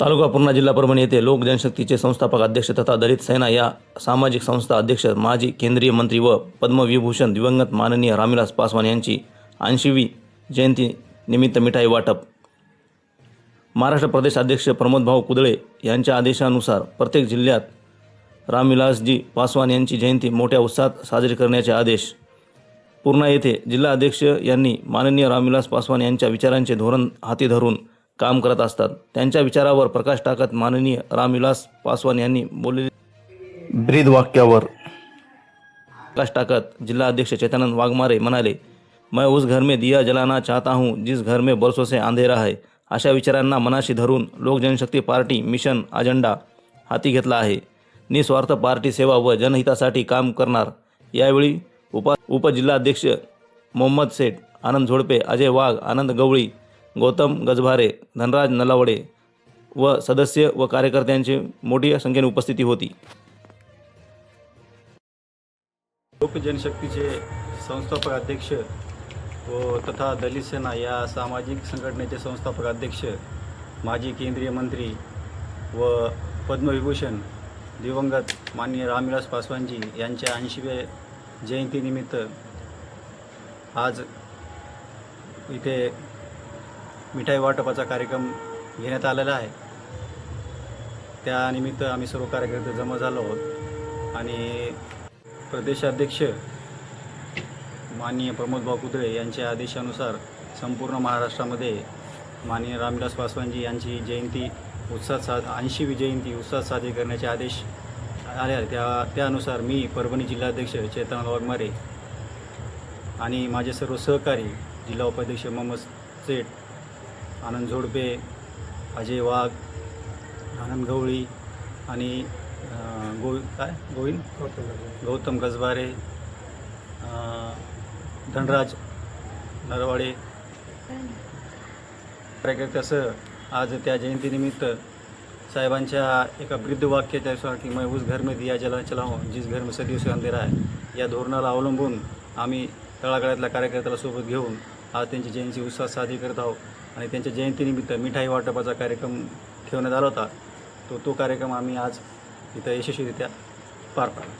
तालुका पूर्णा जिल्हा परभणी येथे लोक जनशक्तीचे संस्थापक अध्यक्ष तथा दलित सेना या सामाजिक संस्था अध्यक्ष माजी केंद्रीय मंत्री व पद्मविभूषण दिवंगत माननीय रामविलास पासवान यांची 80वी जयंती निमित्त मिठाई वाटप। महाराष्ट्र प्रदेश अध्यक्ष प्रमोदभाऊ कुदळे यांच्या आदेशानुसार प्रत्येक जिल्ह्यात रामविलासजी पासवान यांची जयंती मोठ्या उत्साहात साजरी करण्याचे आदेश। पूर्णा येथे जिल्हा अध्यक्ष यांनी माननीय रामविलास पासवान यांच्या विचारांचे धोरण हाती धरून काम करत असतात। त्यांच्या विचारावर प्रकाश टाकत माननीय रामविलास पासवान यांनी बोललेले ब्रीद वाक्यावर प्रकाश टाकत जिल्हा अध्यक्ष चेतनानंद वाघमारे म्हणाले, मैं उस घर में दिया जलाना चाहता हूँ जिस घर में बरसों से अंधेरा है। अशा विचारांना मनाशी धरून लोक जनशक्ती पार्टी मिशन अजेंडा हाती घेतला आहे। निस्वार्थ पार्टी सेवा व जनहितासाठी काम करणार। यावेळी उपजिल्हाध्यक्ष मोहम्मद सेठ, आनंद झोडपे, अजय वाघ, आनंद गवळी, गौतम गजभारे, धनराज नलावडे व सदस्य व कार्यकर्त्यांची मोठी संख्येने उपस्थिती होती। लोक जनशक्तीचे संस्थापक अध्यक्ष व तथा दलित सेना या सामाजिक संघटनेचे संस्थापक अध्यक्ष माजी केंद्रीय मंत्री व पद्मविभूषण दिवंगत माननीय रामविलास पासवानजी यांच्या 80व्या जयंतीनिमित्त आज इथे मिठाई वाटपाचा कार्यक्रम घेण्यात आलेला आहे। त्यानिमित्त आम्ही सर्व कार्यकर्ते जमा झालो आहोत आणि प्रदेशाध्यक्ष माननीय प्रमोदभाऊ कुदळे यांच्या आदेशानुसार संपूर्ण महाराष्ट्रामध्ये माननीय रामविलास पासवानजी यांची जयंती 80वी जयंती उत्साहात साजरी करण्याचे आदेश आले आहेत। त्यानुसार मी परभणी जिल्हाध्यक्ष चेतनानंद वाघमारे आणि माझे सर्व सहकारी जिल्हा उपाध्यक्ष मोहम्मद सेठ, आनंद झोडपे, अजय वाघ, आनंद गवळी आणि गौतम गजबारे, धनराज नरवाडे कार्यकर्त्यासह आज त्या जयंतीनिमित्त साहेबांच्या एका ब्रीद वाक्याच्या की मैं उस घर में दिया जलाना चाहता हूँ जिस घर में सदियों से अंधेरा है या धोरणाला अवलंबून आम्ही तळागाळातल्या कार्यकर्त्याला सोबत घेऊन आज त्यांची जयंती उत्साहात साजरी करत आहोत आणि त्यांच्या जयंतीनिमित्त मिठाई वाटपाचा कार्यक्रम ठेवण्यात आला होता। तो कार्यक्रम आम्ही आज इथं यशस्वीरित्या पार पाडला।